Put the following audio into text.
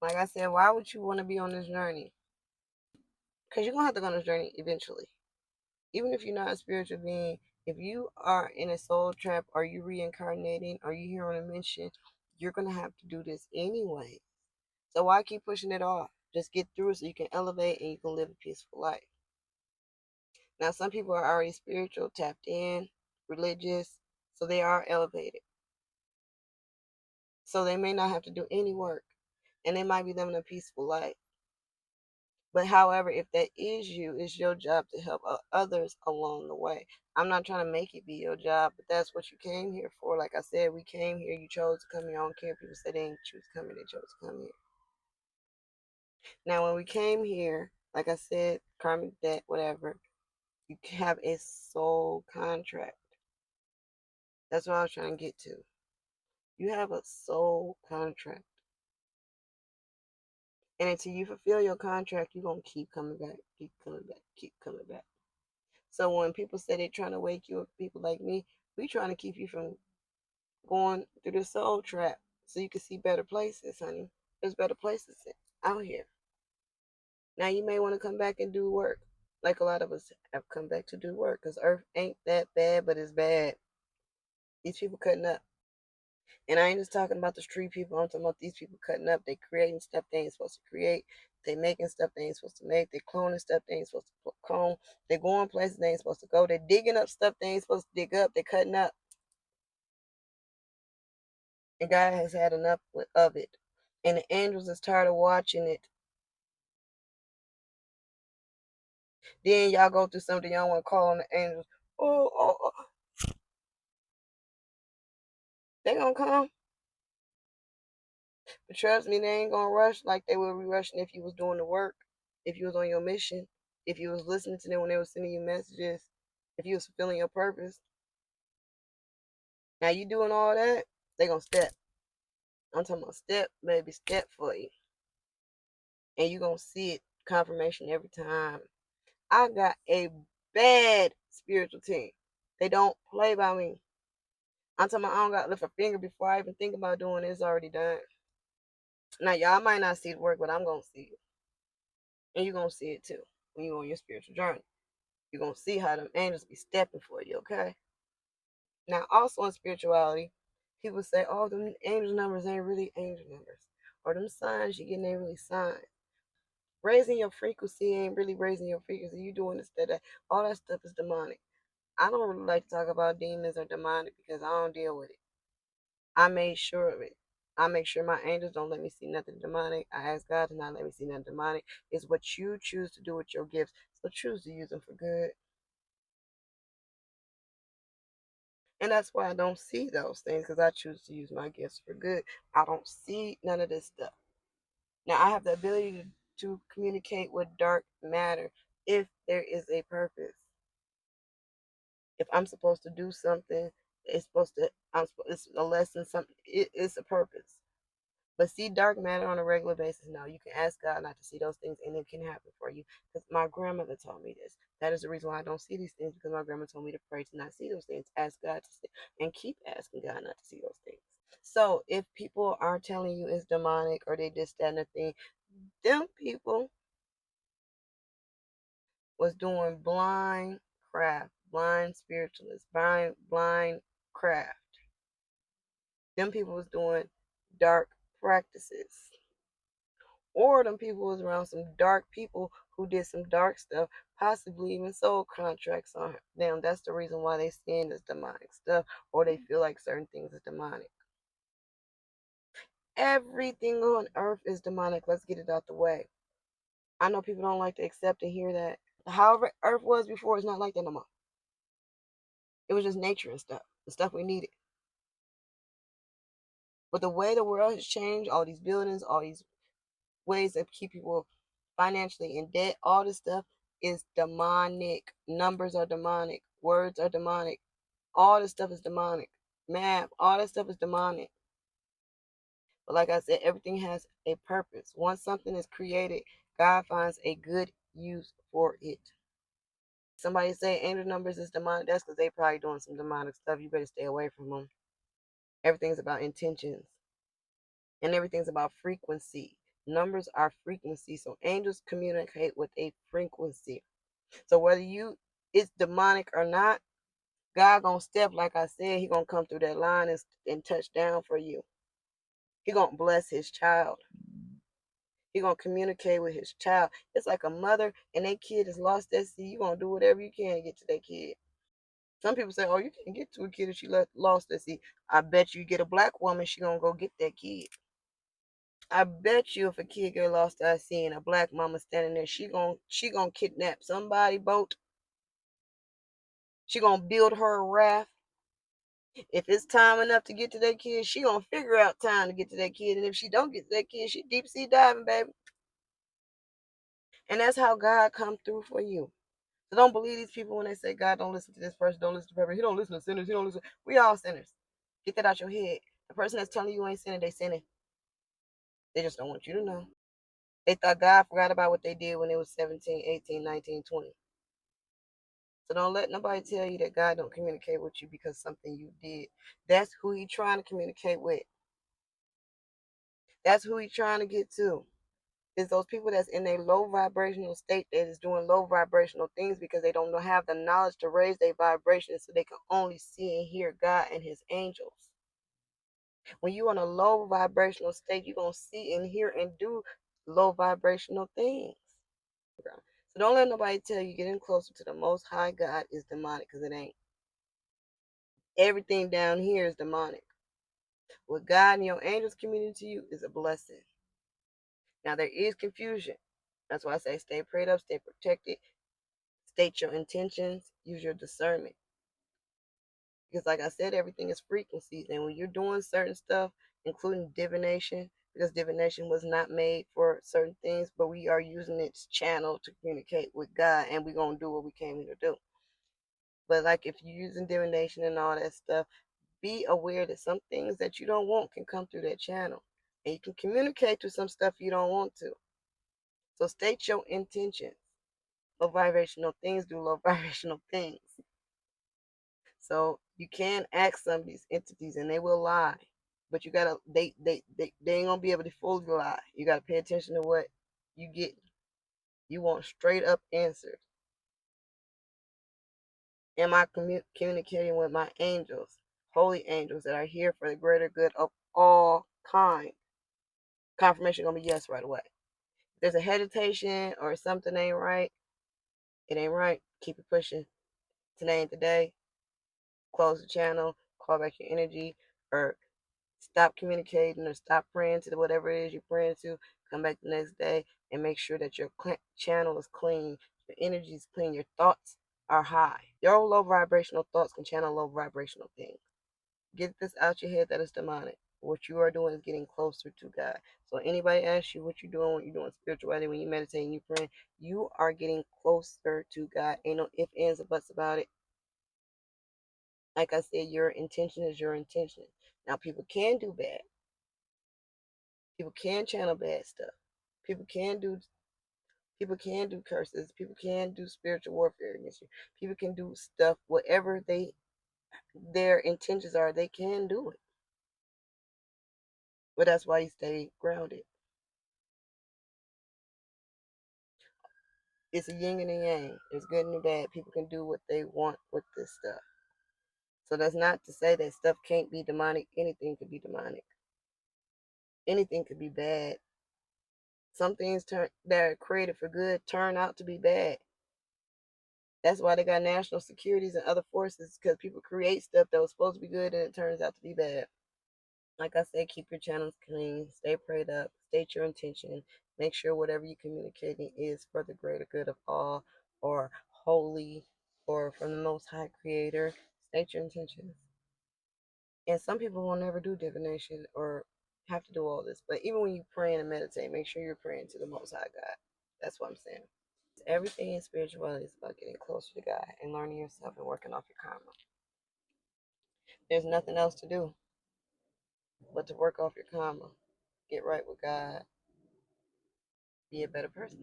Like I said, why would you want to be on this journey? Because you're going to have to go on this journey eventually. Even if you're not a spiritual being, if you are in a soul trap, or you reincarnating, or you here on a mission, you're going to have to do this anyway. So why keep pushing it off? Just get through it so you can elevate and you can live a peaceful life. Now, some people are already spiritual, tapped in, religious, so they are elevated. So they may not have to do any work, and they might be living a peaceful life. But however, if that is you, it's your job to help others along the way. I'm not trying to make it be your job, but that's what you came here for. Like I said, we came here. You chose to come here. I don't care if people say they didn't choose to come here. They chose to come here. Now, when we came here, like I said, karmic debt, whatever, you have a soul contract. That's what I was trying to get to. You have a soul contract. And until you fulfill your contract, you're going to keep coming back, keep coming back, keep coming back. So when people say they're trying to wake you up, people like me, we trying to keep you from going through the soul trap so you can see better places, honey. There's better places out here. Now you may want to come back and do work, like a lot of us have come back to do work, because Earth ain't that bad, but it's bad. These people cutting up. And I ain't just talking about the street people. I'm talking about these people cutting up. They creating stuff they ain't supposed to create. They making stuff they ain't supposed to make. They cloning stuff they ain't supposed to clone. They going places they ain't supposed to go. They digging up stuff they ain't supposed to dig up. They cutting up. And God has had enough of it. And the angels is tired of watching it. Then y'all go through something, y'all want to call on the angels. Oh, they gonna come. But trust me, they ain't gonna rush like they would be rushing if you was doing the work, if you was on your mission, if you was listening to them when they were sending you messages, if you was fulfilling your purpose. Now you doing all that, they gonna step. I'm talking about step, baby, step for you. And you gonna see it, confirmation every time. I got a bad spiritual team. They don't play by me. I'm talking about I don't got to lift a finger before I even think about doing it. It's already done. Now y'all might not see the work, but I'm gonna see it. And you're gonna see it too when you're on your spiritual journey. You're gonna see how them angels be stepping for you, okay? Now also in spirituality, people say, oh, them angel numbers ain't really angel numbers. Or them signs you're getting ain't really signs. Raising your frequency ain't really raising your frequency. You doing this, that. All that stuff is demonic. I don't really like to talk about demons or demonic because I don't deal with it. I made sure of it. I make sure my angels don't let me see nothing demonic. I ask God to not let me see nothing demonic. It's what you choose to do with your gifts. So choose to use them for good. And that's why I don't see those things, because I choose to use my gifts for good. I don't see none of this stuff. Now, I have the ability to communicate with dark matter if there is a purpose. If I'm supposed to do something, it's supposed to, it's a lesson, something, it's a purpose. But see dark matter on a regular basis, no. You can ask God not to see those things, and it can happen for you. Because my grandmother told me this. That is the reason why I don't see these things, because my grandma told me to pray to not see those things. Ask God to see, and keep asking God not to see those things. So if people are telling you it's demonic or they just that and a thing, them people was doing blind craft, blind spiritualists, blind craft. Them people was doing dark practices. Or them people was around some dark people who did some dark stuff, possibly even sold contracts on them. That's the reason why they seeing this demonic stuff, or they feel like certain things is demonic. Everything on earth is demonic. Let's get it out the way. I know people don't like to accept and hear that. However, earth was before is not like that no more. It was just nature and stuff, the stuff we needed. But the way the world has changed, all these buildings, all these ways that keep people financially in debt, all this stuff is demonic. Numbers are demonic. Words are demonic. All this stuff is demonic. Math, all this stuff is demonic. But like I said, everything has a purpose. Once something is created, God finds a good use for it. Somebody say angel numbers is demonic. That's because they probably doing some demonic stuff. You better stay away from them. Everything's about intentions. And everything's about frequency. Numbers are frequency. So angels communicate with a frequency. So whether it's demonic or not, God gonna step, like I said, he gonna come through that line and touch down for you. He gonna bless his child. He gonna communicate with his child. It's like a mother and that kid has lost that seed. You gonna do whatever you can to get to that kid. Some people say, "Oh, you can't get to a kid if she lost that seed." I bet you get a black woman, she gonna go get that kid. I bet you if a kid get lost that seed and a black mama standing there, she gonna kidnap somebody boat. She gonna build her a raft. If it's time enough to get to that kid, she gonna figure out time to get to that kid. And if she don't get to that kid, she deep sea diving, baby. And that's how God come through for you. So don't believe these people when they say God don't listen to this person, don't listen to everybody. He don't listen to sinners. He don't listen. We all sinners. Get that out your head. The person that's telling you ain't sinning, they sinning. They just don't want you to know. They thought God forgot about what they did when they was 17, 18, 19, 20. So don't let nobody tell you that God don't communicate with you because something you did. That's who he trying to communicate with. That's who he trying to get to. Is those people that's in a low vibrational state that is doing low vibrational things because they don't have the knowledge to raise their vibration so they can only see and hear God and his angels. When you're in a low vibrational state, you're going to see and hear and do low vibrational things. So don't let nobody tell you getting closer to the most high God is demonic, because it ain't. Everything down here is demonic. What God and your angels communicate to you is a blessing. Now there is confusion. That's why I say stay prayed up, stay protected, state your intentions, use your discernment. Because like I said, everything is frequencies. And when you're doing certain stuff, including divination, because divination was not made for certain things, but we are using its channel to communicate with God, and we're going to do what we came here to do. But like if you're using divination and all that stuff, be aware that some things that you don't want can come through that channel. And you can communicate to some stuff you don't want to. So state your intentions. Low vibrational things do low vibrational things. So you can ask some of these entities and they will lie. But you gotta they ain't gonna be able to fully lie. You gotta pay attention to what you get. You want straight up answers. Am I communicating with my angels, holy angels that are here for the greater good of all kind? Confirmation gonna be yes right away. If there's a hesitation or something ain't right, it ain't right. Keep it pushing. Today ain't the day. Close the channel. Call back your energy, or stop communicating or stop praying to whatever it is you're praying to. Come back the next day and make sure that your channel is clean, your energy is clean, your thoughts are high. Your low vibrational thoughts can channel low vibrational things. Get this out your head that it's demonic. What you are doing is getting closer to God. So anybody asks you what you're doing when you're doing spirituality, when you meditate and you praying, you are getting closer to God. Ain't no ifs, ands, or buts about it. Like I said, your intention is your intention. Now people can do bad. People can channel bad stuff. People can do curses. People can do spiritual warfare against you. People can do stuff, whatever their intentions are, they can do it. But that's why you stay grounded. It's a yin and a yang. There's good and bad. People can do what they want with this stuff. So that's not to say that stuff can't be demonic. Anything could be demonic. Anything could be bad. Some things that are created for good turn out to be bad. That's why they got national securities and other forces, because people create stuff that was supposed to be good and it turns out to be bad. Like I said, keep your channels clean, stay prayed up, state your intention, make sure whatever you're communicating is for the greater good of all, or holy, or from the Most High Creator. State your intentions. And some people will never do divination or have to do all this. But even when you pray and meditate, make sure you're praying to the Most High God. That's what I'm saying. Everything in spirituality is about getting closer to God and learning yourself and working off your karma. There's nothing else to do but to work off your karma, get right with God, be a better person.